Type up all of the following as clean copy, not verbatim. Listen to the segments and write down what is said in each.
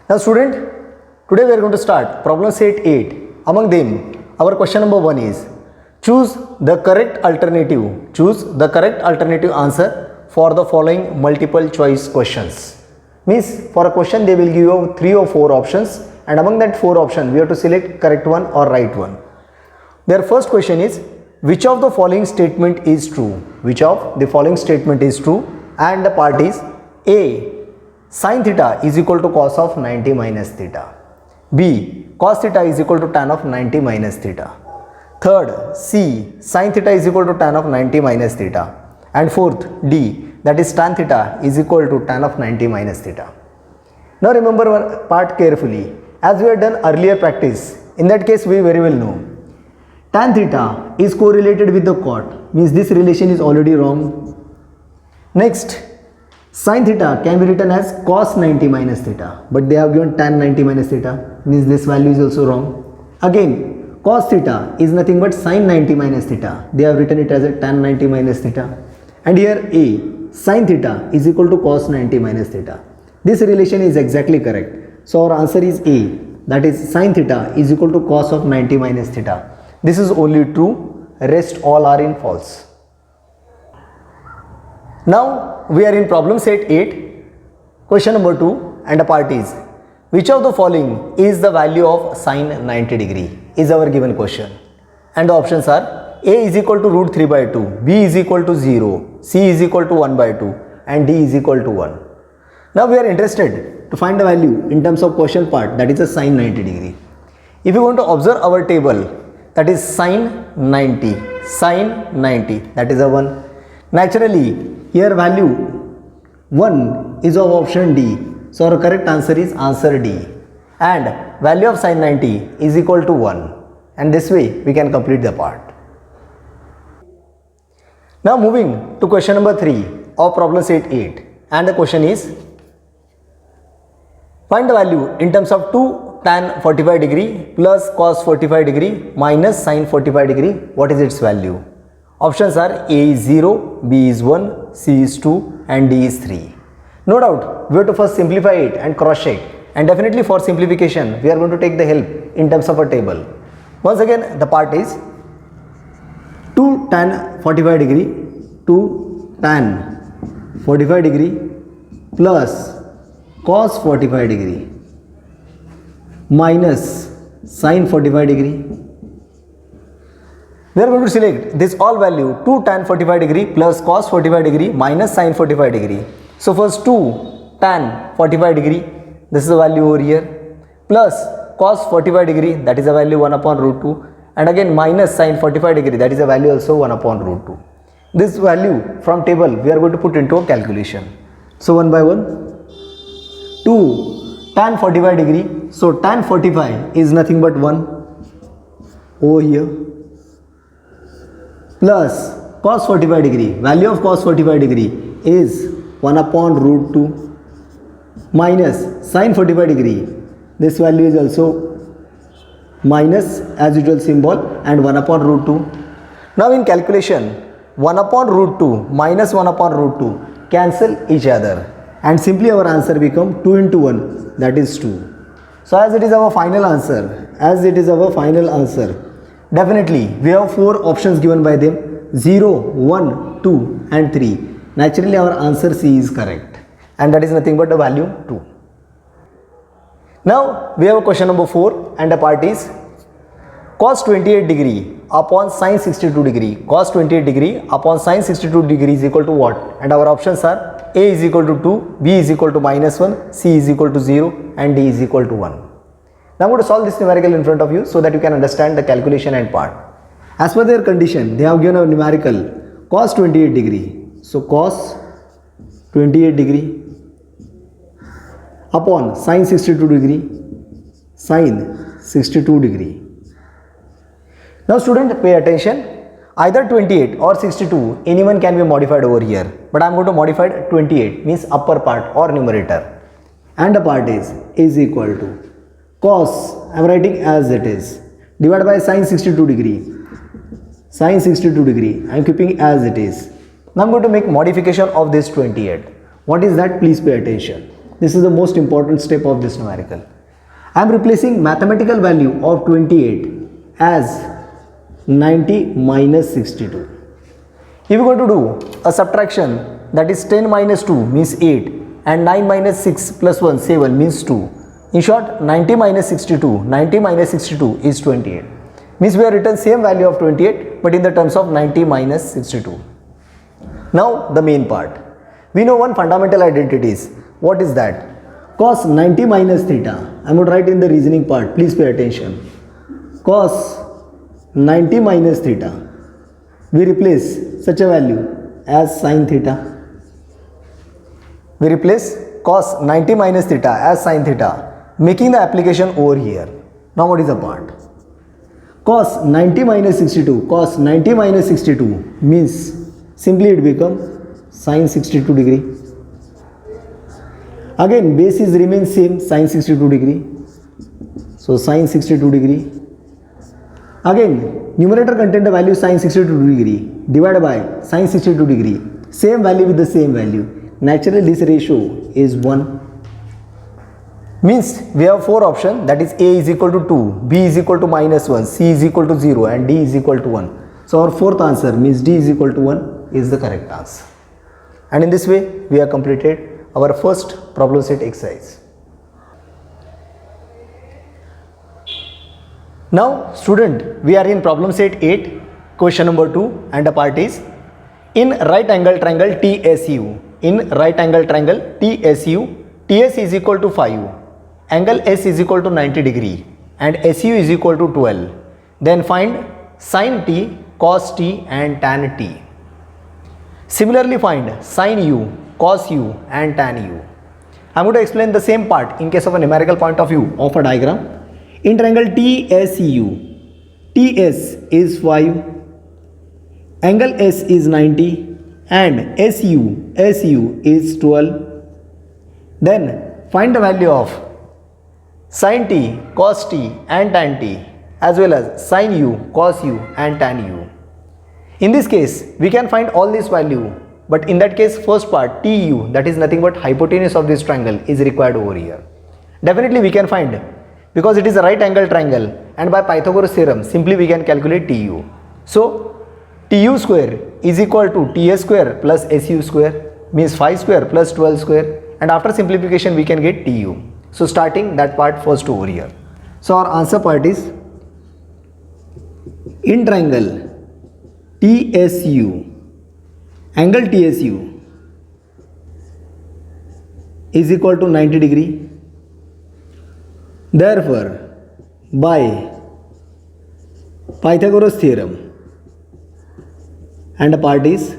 Now student, today we are going to start problem set 8. Among them, our question number 1 is choose the correct alternative answer for the following multiple choice questions. Means for a question they will give you 3 or 4 options, and among that 4 options we have to select correct one or right one. Their first question is which of the following statement is true? Which of the following statement is true? And the part is A. Sin theta is equal to cos of 90 minus theta. B. Cos theta is equal to tan of 90 minus theta. Third, C. Sin theta is equal to tan of 90 minus theta. And fourth, D. That is tan theta is equal to tan of 90 minus theta. Now remember one part carefully. As we have done earlier practice, in that case we very well know tan theta is correlated with the cot, means this relation is already wrong. Next, sin theta can be written as cos 90 minus theta, but they have given tan 90 minus theta, means this value is also wrong. Again, cos theta is nothing but sin 90 minus theta, they have written it as a tan 90 minus theta. And here A, sin theta is equal to cos 90 minus theta. This relation is exactly correct. So our answer is A, that is sin theta is equal to cos of 90 minus theta. This is only true, rest all are in false. Now we are in problem set 8, question number 2, and the part is which of the following is the value of sin 90 degree is our given question, and the options are A is equal to root 3 by 2, B is equal to 0, C is equal to 1 by 2, and D is equal to 1. Now we are interested to find the value in terms of question part, that is a sin 90 degree. If you want to observe our table, that is sin 90, that is a 1. Naturally, here value 1 is of option D. So our correct answer is answer D. And value of sin 90 is equal to 1. And this way we can complete the part. Now moving to question number 3 of problem set 8. And the question is find the value in terms of 2 tan 45 degree plus cos 45 degree minus sin 45 degree. What is its value? Options are A is 0, B is 1, C is 2, and D is 3. No doubt, we have to first simplify it and cross check. And definitely for simplification, we are going to take the help in terms of a table. Once again, the part is 2 tan 45 degree, 2 tan 45 degree plus cos 45 degree minus sin 45 degree. We are going to select this all value 2 tan 45 degree plus cos 45 degree minus sin 45 degree. So first 2 tan 45 degree, this is the value over here, plus cos 45 degree, that is a value 1 upon root 2, and again minus sin 45 degree, that is a value also 1 upon root 2. This value from table we are going to put into a calculation. So 1 by 1, 2 tan 45 degree, so tan 45 is nothing but 1 over here, plus cos 45 degree, value of cos 45 degree is 1 upon root 2 minus sin 45 degree, this value is also minus as usual symbol and 1 upon root 2. Now in calculation 1 upon root 2 minus 1 upon root 2 cancel each other, and simply our answer become 2 into 1, that is 2. So as it is our final answer, definitely we have 4 options given by them, 0, 1, 2 and 3. Naturally our answer C is correct, and that is nothing but the value 2. Now we have a question number 4, and the part is cos 28 degree upon sin 62 degree. Cos 28 degree upon sin 62 degree is equal to what? And our options are A is equal to 2, B is equal to minus 1, C is equal to 0, and D is equal to 1. Now I'm going to solve this numerical in front of you so that you can understand the calculation and part. As per their condition, they have given a numerical cos 28 degree. So cos 28 degree upon sin 62 degree, Now student, pay attention. Either 28 or 62, anyone can be modified over here. But I am going to modify 28, means upper part or numerator. And the part is equal to cos, I am writing as it is, divided by sin 62 degree. I am keeping as it is. Now I am going to make modification of this 28. What is that? Please pay attention. This is the most important step of this numerical. I am replacing mathematical value of 28 as 90 minus 62. If you are going to do a subtraction, that is 10 minus 2 means 8 and 9 minus 6 plus 1 7 means 2. In short, 90 minus 62 is 28. Means we have written same value of 28 but in the terms of 90 minus 62. Now the main part. We know one fundamental identities. What is that? Cos 90 minus theta. I am going to write in the reasoning part. Please pay attention. Cos 90 minus theta. We replace such a value as sin theta. We replace cos 90 minus theta as sin theta, making the application over here. Now what is the part? Cos 90 minus 62. Cos 90 minus 62 means simply it becomes sin 62 degree. Again base is remains same, sin 62 degree. So sin 62 degree. Again numerator contain the value sin 62 degree divided by sin 62 degree. Same value with the same value. Naturally this ratio is 1. Means we have 4 options, that is A is equal to 2, B is equal to minus 1, C is equal to 0 and D is equal to 1. So our fourth answer means D is equal to 1 is the correct answer. And in this way we have completed our first problem set exercise. Now student, we are in problem set 8, question number 2 and the part is in right angle triangle TSU. In right angle triangle TSU, TS is equal to 5, angle S is equal to 90 degree and SU is equal to 12. Then find sin T, cos T and tan T. Similarly find sin U, cos U and tan U. I am going to explain the same part in case of a numerical point of view of a diagram. In triangle TSU, TS is 5, angle S is 90 and SU is 12. Then find the value of sin T, cos T and tan T as well as sin U, cos U and tan U. In this case we can find all this value, but in that case first part TU, that is nothing but hypotenuse of this triangle, is required over here. Definitely we can find, because it is a right angle triangle and by Pythagoras theorem simply we can calculate TU. So TU square is equal to TS square plus SU square, means 5 square plus 12 square, and after simplification we can get TU. So starting that part first over here. So our answer part is in triangle TSU, angle TSU is equal to 90 degree. Therefore by Pythagoras theorem, and the part is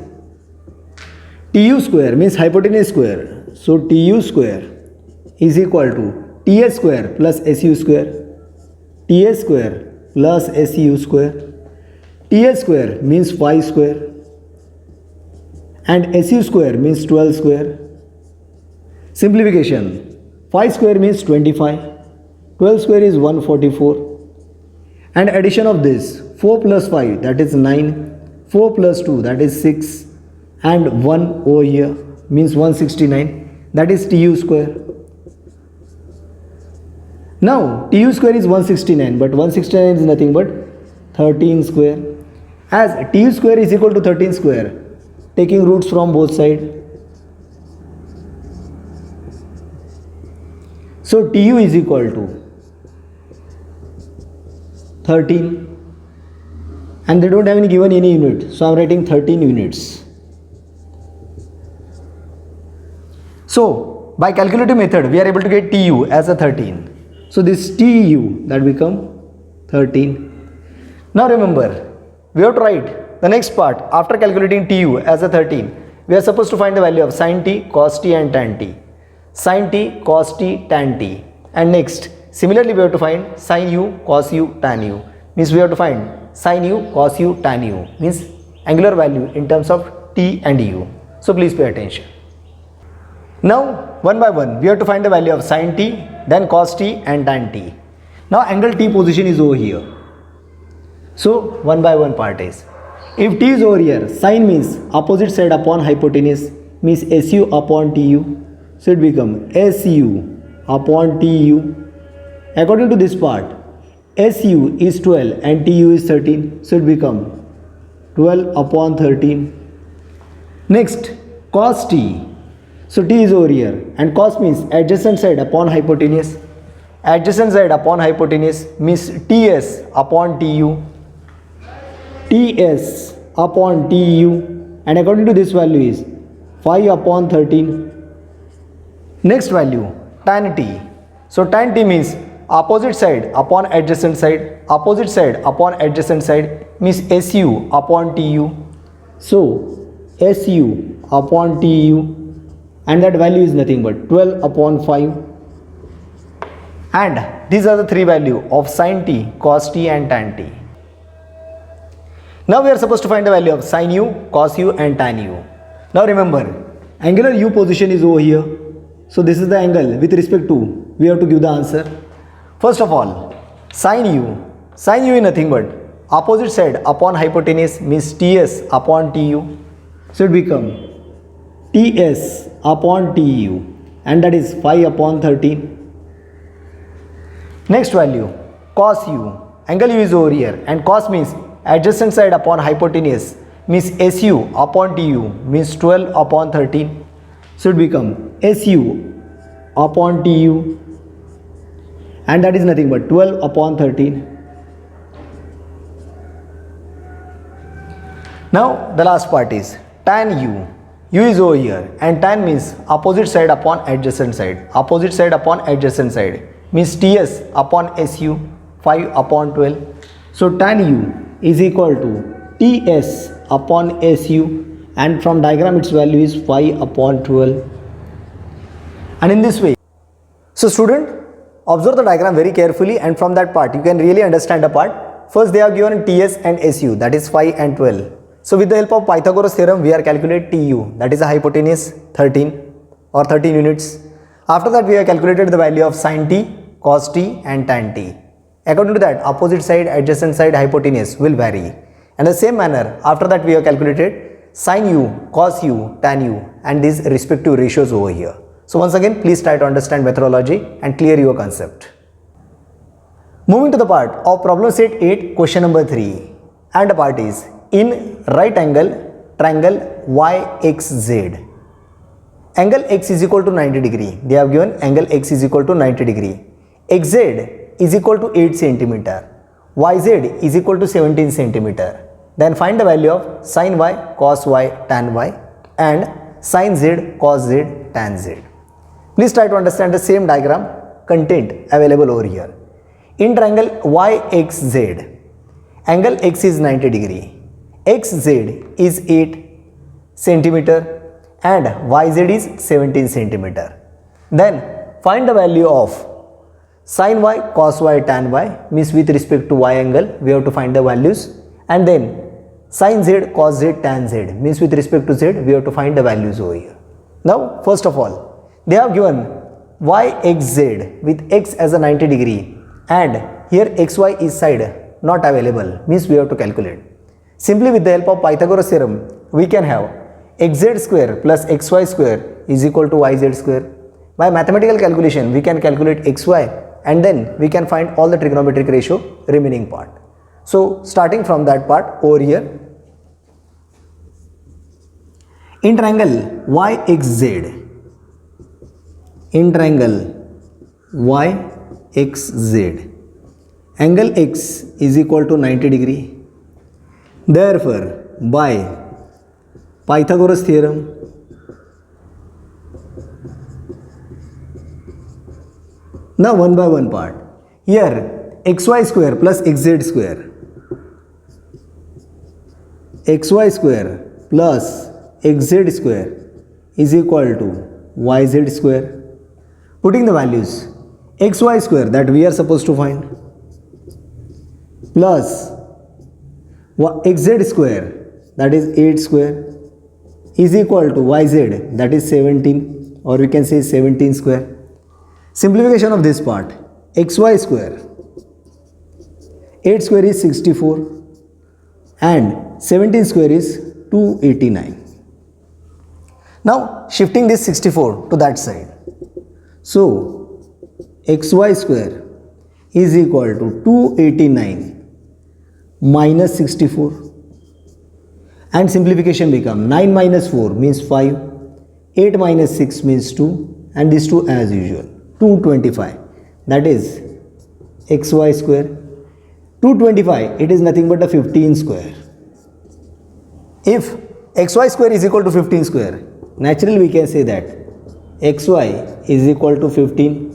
TU square means hypotenuse square. So TU square is equal to TS square plus SU square. TS square plus SU square. TS square means 5 square and SU square means 12 square. Simplification, 5 square means 25, 12 square is 144, and addition of this 4 plus 5 that is 9, 4 plus 2 that is 6 and 1 over here means 169, that is TU square. Now TU square is 169 but 169 is nothing but 13 square. As TU square is equal to 13 square, taking roots from both sides. So TU is equal to 13 and they don't have any given any unit, so I am writing 13 units. So by calculative method we are able to get TU as a 13. So this TU that become 13. Now remember, we have to write the next part. After calculating TU as a 13, we are supposed to find the value of sin T, cos T and tan T. Sin T, cos T, tan T. And next, similarly we have to find sin U, cos U, tan U. Means we have to find sin U, cos U, tan U. Means angular value in terms of T and U. So please pay attention. Now one by one we have to find the value of sin T, then cos T and tan T. Now angle T position is over here. So one by one part is, if T is over here, sin means opposite side upon hypotenuse, means SU upon TU. So it become SU upon TU. According to this part, SU is 12 and TU is 13. So it become 12 upon 13. Next, cos T. So T is over here and cos means adjacent side upon hypotenuse. Adjacent side upon hypotenuse means TS upon TU. TS upon TU, and according to this value is 5 upon 13. Next value, tan T. So tan T means opposite side upon adjacent side. Opposite side upon adjacent side means SU upon TU. So SU upon TU, and that value is nothing but 12 upon 5. And these are the three values of sin T, cos T and tan T. Now we are supposed to find the value of sin U, cos U and tan U. Now remember, angular U position is over here. So this is the angle with respect to, we have to give the answer. First of all, sin U is nothing but opposite side upon hypotenuse means TS upon TU. So it become TS upon TU, and that is 5 upon 13. Next value, cos U. Angle U is over here and cos means adjacent side upon hypotenuse means SU upon TU means 12 upon 13. So it become SU upon TU, and that is nothing but 12 upon 13. Now the last part is tan U. U is over here and tan means opposite side upon adjacent side. Opposite side upon adjacent side means TS upon SU, 5 upon 12. So tan U is equal to TS upon SU, and from diagram its value is 5 upon 12. And in this way, so student, observe the diagram very carefully, and from that part you can really understand the part. First they have given TS and SU, that is 5 and 12. So with the help of Pythagoras theorem we are calculate TU, that is a hypotenuse 13 or 13 units. After that we have calculated the value of sin T, cos T and tan T. According to that, opposite side, adjacent side, hypotenuse will vary. And the same manner, after that we have calculated sin U, cos U, tan U, and these respective ratios over here. So once again, please try to understand methodology and clear your concept. Moving to the part of problem set 8, question number 3. And the part is, in right angle triangle YXZ, angle X is equal to 90 degree. They have given angle X is equal to 90 degree. XZ is equal to 8 centimeter. YZ is equal to 17 centimeter. Then find the value of sin Y, cos Y, tan Y, and sin Z, cos Z, tan Z. Please try to understand the same diagram content available over here. In triangle YXZ, angle X is 90 degree. XZ is 8 centimeter and YZ is 17 centimeter. Then find the value of sin Y, cos Y, tan Y, means with respect to Y angle we have to find the values, and then sin Z, cos Z, tan Z, means with respect to Z we have to find the values over here. Now first of all, they have given YXZ with X as a 90 degree, and here XY is side not available, means we have to calculate. Simply with the help of Pythagoras theorem we can have xz square plus xy square is equal to yz square. By mathematical calculation we can calculate xy, and then we can find all the trigonometric ratio remaining part. So starting from that part over here, in triangle YXZ, in triangle YXZ, angle X is equal to 90 degree. Therefore, by Pythagoras theorem, now one by one part. Here xy square plus xz square, xy square plus xz square is equal to yz square. Putting the values, xy square that we are supposed to find plus xz square that is 8 square is equal to yz that is 17, or we can say 17 square. Simplification of this part, xy square, 8 square is 64 and 17 square is 289. Now shifting this 64 to that side. So xy square is equal to 289 minus 64, and simplification become 9 minus 4 means 5, 8 minus 6 means 2, and these 2 as usual, 225, that is xy square. 225, it is nothing but a 15 square. If xy square is equal to 15 square, naturally we can say that xy is equal to 15,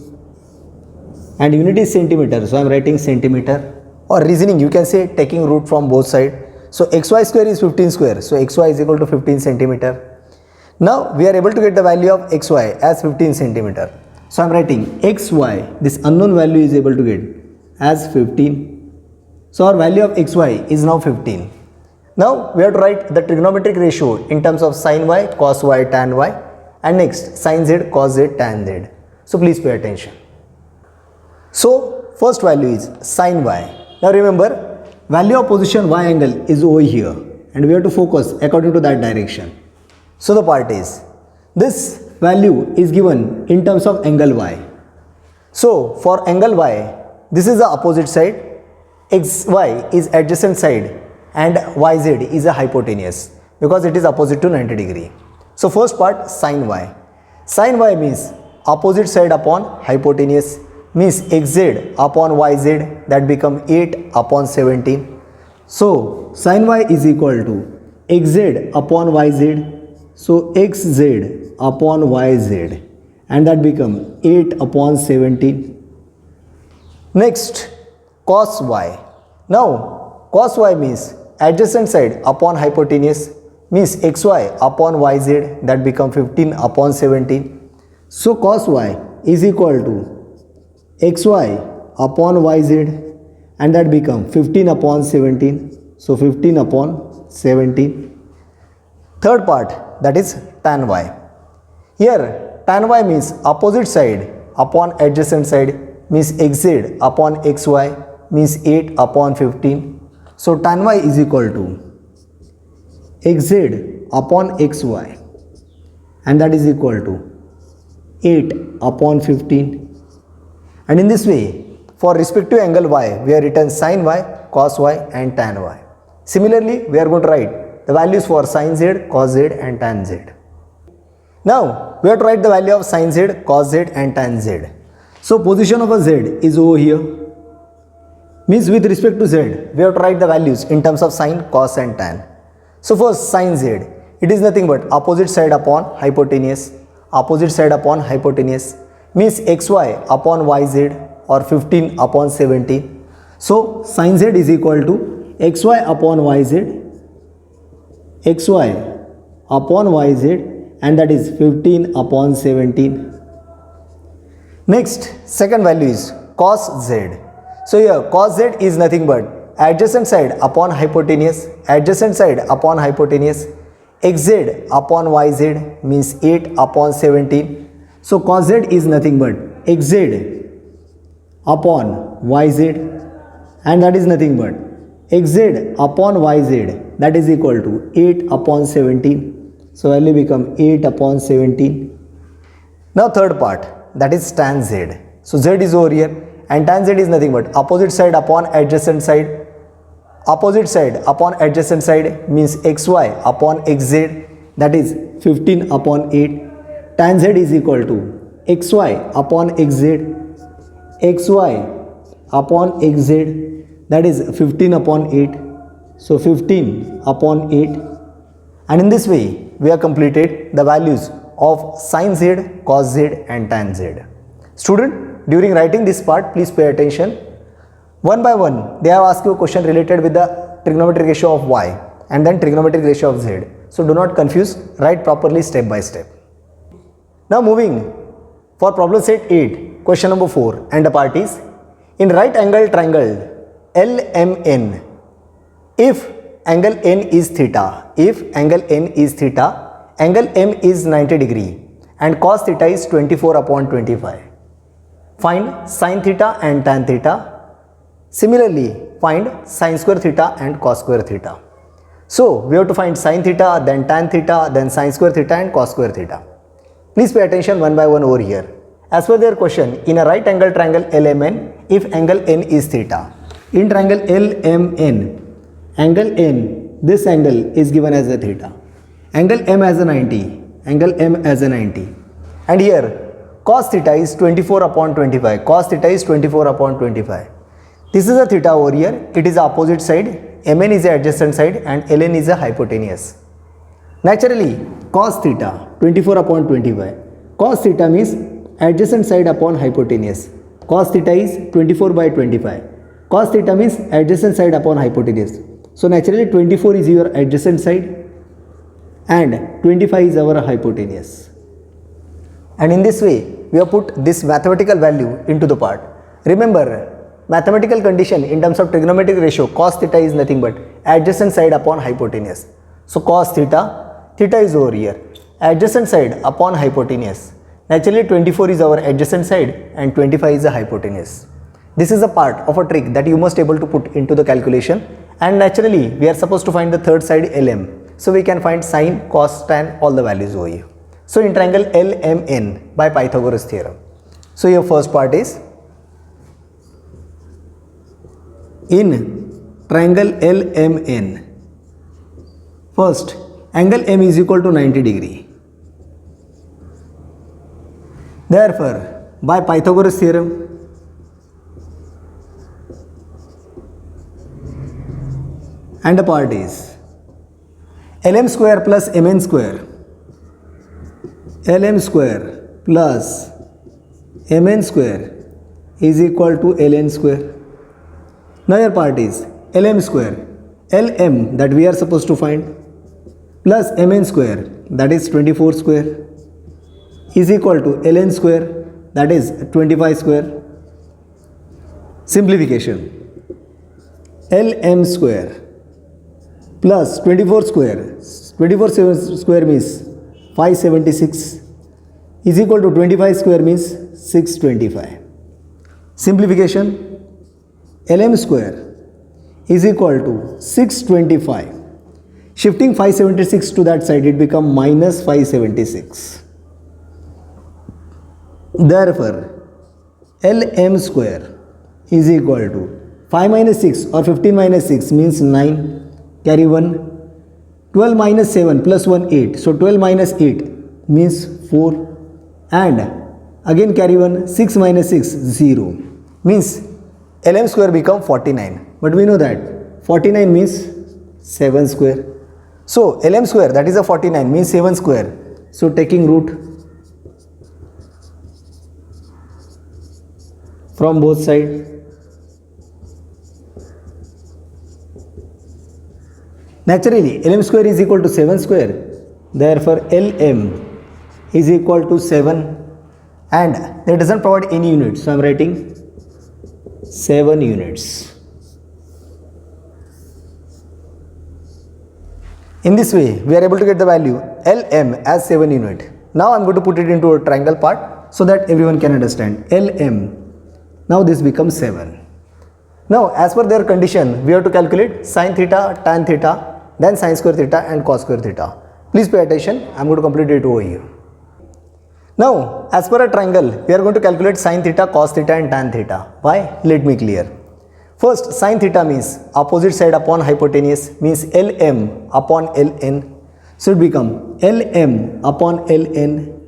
and unit is centimeter, so I am writing centimeter. Or reasoning, you can say taking root from both sides. So xy square is 15 square, so xy is equal to 15 centimeter. Now we are able to get the value of xy as 15 centimeter. So I am writing xy, this unknown value is able to get as 15. So our value of xy is now 15. Now we have to write the trigonometric ratio in terms of sin y, cos y, tan y, and next sin z, cos z, tan z. So please pay attention. So first value is sin y. Now remember, value of position y angle is over here, and we have to focus according to that direction. So the part is, this value is given in terms of angle y. So for angle y, this is the opposite side, xy is adjacent side, and yz is a hypotenuse because it is opposite to 90 degree. So first part, sin y. Sin y means opposite side upon hypotenuse, means xz upon yz, that become 8 upon 17. So sin y is equal to xz upon yz, so xz upon yz, and that become 8 upon 17. Next, cos y. Now cos y means adjacent side upon hypotenuse, means xy upon yz, that become 15 upon 17. So cos y is equal to xy upon yz, and that become 15 upon 17, so 15 upon 17. Third part, that is tan y. Here tan y means opposite side upon adjacent side, means xz upon xy, means 8 upon 15. So tan y is equal to xz upon xy, and that is equal to 8 upon 15. And in this way, for respective angle y, we have written sin y, cos y, and tan y. Similarly, we are going to write the values for sin z, cos z, and tan z. Now we have to write the value of sin z, cos z, and tan z. So position of a z is over here, means with respect to z, we have to write the values in terms of sin, cos, and tan. So first, sin z, it is nothing but opposite side upon hypotenuse, opposite side upon hypotenuse, means xy upon yz, or 15 upon 17. So sin z is equal to xy upon yz, xy upon yz, and that is 15 upon 17. Next, second value is cos z. So here cos z is nothing but adjacent side upon hypotenuse, adjacent side upon hypotenuse, xz upon yz, means 8 upon 17. So cos z is nothing but xz upon yz, and that is nothing but xz upon yz, that is equal to 8 upon 17. So value become 8 upon 17. Now third part, that is tan z. So z is over here, and tan z is nothing but opposite side upon adjacent side. Opposite side upon adjacent side means xy upon xz, that is 15 upon 8. Tan z is equal to xy upon xz, xy upon xz, that is 15 upon 8. So 15 upon 8. And in this way, we have completed the values of sin z, cos z, and tan z. Student, during writing this part, please pay attention. One by one, they have asked you a question related with the trigonometric ratio of y and then trigonometric ratio of z. So do not confuse, write properly step by step. Now moving for problem set 8, question number 4, and the part is, in right angle triangle LMN, if angle n is theta, angle M is 90 degree and cos theta is 24 upon 25. Find sin theta and tan theta. Similarly, find sin square theta and cos square theta. So we have to find sin theta, then tan theta, then sin square theta and cos square theta. Please pay attention one by one over here. As per their question, in a right angle triangle LMN, if angle n is theta. In triangle LMN, angle n, this angle is given as a theta. Angle M as a 90, angle M as a 90. And here, cos theta is 24 upon 25. Cos theta is 24 upon 25. This is a theta over here. It is the opposite side. Mn is the adjacent side and Ln is the hypotenuse. Naturally, cos theta 24 upon 25. Cos theta means adjacent side upon hypotenuse. Cos theta is 24 by 25. Cos theta means adjacent side upon hypotenuse. So naturally 24 is your adjacent side and 25 is our hypotenuse. And in this way, we have put this mathematical value into the part. Remember, mathematical condition in terms of trigonometric ratio, cos theta is nothing but adjacent side upon hypotenuse. So cos theta, theta is over here, adjacent side upon hypotenuse. Naturally 24 is our adjacent side and 25 is the hypotenuse. This is a part of a trick that you must able to put into the calculation, and naturally we are supposed to find the third side Lm. So we can find sin, cos, tan, all the values over here. So in triangle LMN by Pythagoras theorem. So your first part is in triangle LMN. First, angle M is equal to 90 degree. Therefore, by Pythagoras theorem, and the part is Lm square plus Mn square. Lm square plus Mn square is equal to Ln square. Now your part is Lm square, Lm that we are supposed to find, plus Mn square, that is 24 square, is equal to Ln square, that is 25 square. Simplification. Lm square plus 24 square, 24 square means 576, is equal to 25 square means 625. Simplification. Lm square is equal to 625. Shifting 576 to that side, it become minus 576. Therefore, Lm square is equal to 5 minus 6 or 15 minus 6 means 9. Carry 1. 12 minus 7 plus 1 8. So 12 minus 8 means 4. And again carry 1. 6 minus 6 0. Means Lm square become 49. But we know that 49 means 7 square. So Lm square, that is a 49, means 7 square. So taking root from both sides. Naturally, Lm square is equal to 7 square. Therefore, Lm is equal to 7, and that doesn't provide any units. So I am writing 7 units. In this way, we are able to get the value Lm as 7 unit. Now I am going to put it into a triangle part so that everyone can understand. Lm. Now this becomes 7. Now as per their condition, we have to calculate sin theta, tan theta, then sin square theta and cos square theta. Please pay attention. I am going to complete it over here. Now as per a triangle, we are going to calculate sin theta, cos theta and tan theta. Why? Let me clear. First, sin theta means opposite side upon hypotenuse, means Lm upon Ln. So it become Lm upon Ln,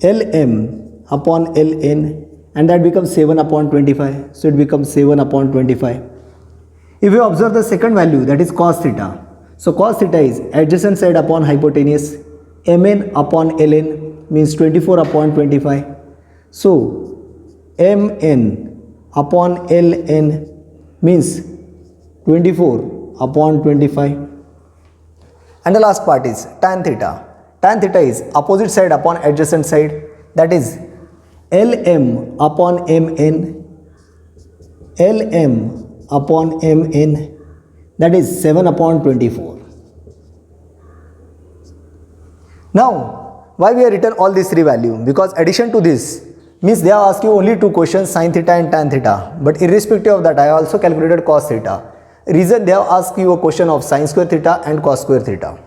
Lm upon Ln, and that becomes 7 upon 25. So it becomes 7 upon 25. If you observe the second value, that is cos theta. So cos theta is adjacent side upon hypotenuse, Mn upon Ln means 24 upon 25. So Mn upon Ln means 24 upon 25. And the last part is tan theta. Tan theta is opposite side upon adjacent side, that is Lm upon Mn, Lm upon Mn, that is 7 upon 24. Now, why we have written all these three values? Because addition to this means they are asking only two questions, sin theta and tan theta. But irrespective of that, I also calculated cos theta. reason they have asked you a question of sin square theta and cos square theta.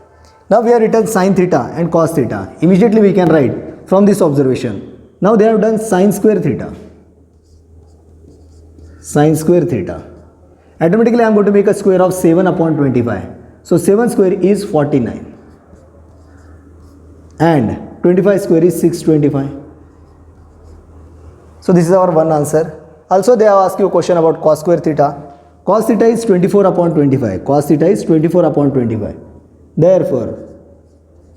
Now we have written sin theta and cos theta. Immediately we can write from this observation. Now they have done sin square theta. Sin square theta. Automatically I am going to make a square of 7 upon 25. So 7 square is 49. And 25 square is 625. So this is our one answer. Also they have asked you a question about cos square theta. Cos theta is 24 upon 25. Cos theta is 24 upon 25. Therefore,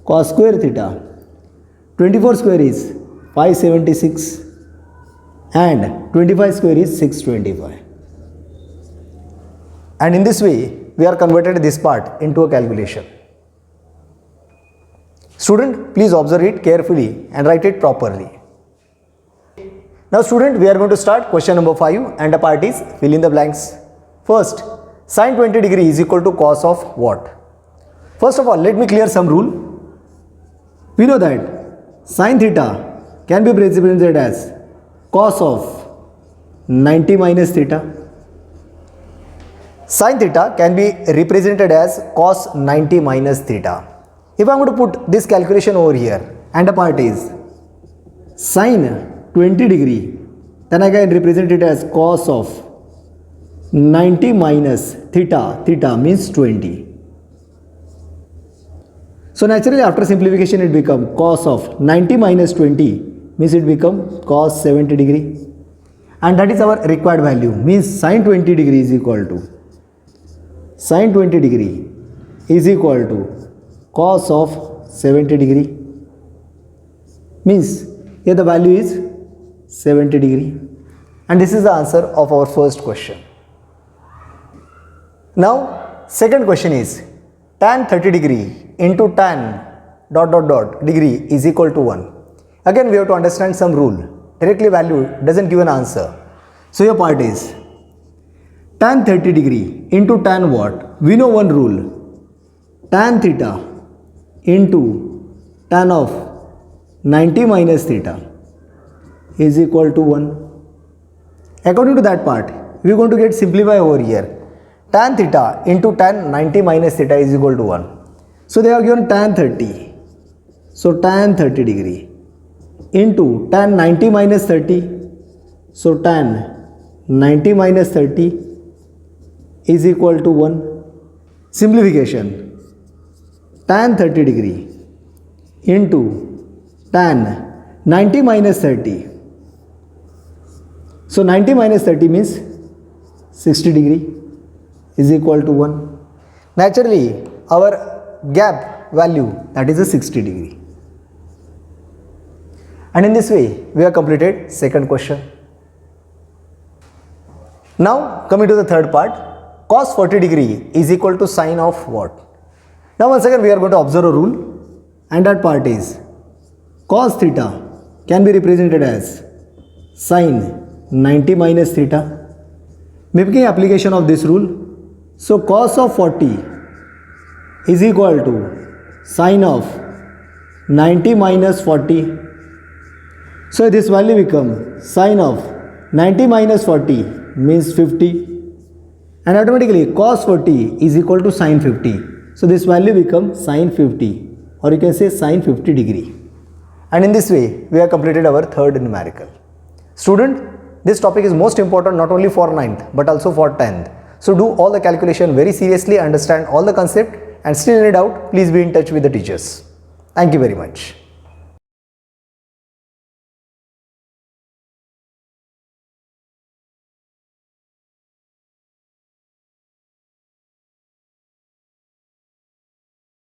cos square theta, 24 square is 576 and 25 square is 625. And in this way, we are converted this part into a calculation. Student, please observe it carefully and write it properly. Now student, we are going to start question number 5 and the part is fill in the blanks. First, sin 20 degree is equal to cos of what? First of all, let me clear some rule. We know that sin theta can be represented as cos of 90 minus theta. Sin theta can be represented as cos 90 minus theta. If I am going to put this calculation over here and the part is sin 20 degree, then I can represent it as cos of 90 minus theta. Theta means 20. So naturally after simplification it become cos of 90 minus 20 means it become cos 70 degree. And that is our required value, means sin 20 degree is equal to sin 20 degree is equal to cos of 70 degree. Means here the value is 70 degree. And this is the answer of our first question. Now second question is tan 30 degree into tan ... degree is equal to 1. Again we have to understand some rule. Directly value doesn't give an answer. So your part is tan 30 degree into tan what? We know one rule. Tan theta into tan of 90 minus theta is equal to 1. According to that part, we are going to get simplify over here. Tan theta into tan 90 minus theta is equal to 1. So they have given tan 30. So tan 30 degree into tan 90 minus 30. So tan 90 minus 30 is equal to 1. Simplification. Tan 30 degree into tan 90 minus 30. So 90 minus 30 means 60 degree is equal to 1. Naturally, our gap value, that is a 60 degree. And in this way, we have completed second question. Now coming to the third part, cos 40 degree is equal to sine of what? Now once again we are going to observe a rule, and that part is cos theta can be represented as sine 90 minus theta. Making application of this rule, so cos of 40 is equal to sine of 90 minus 40. So this value becomes sine of 90 minus 40 means 50, and automatically cos 40 is equal to sine 50. So this value becomes sine 50, or you can say sine 50 degree. And in this way we have completed our third numerical. Student, this topic is most important not only for 9th but also for 10th. So do all the calculation very seriously, understand all the concept, and still any doubt, please be in touch with the teachers. Thank you very much.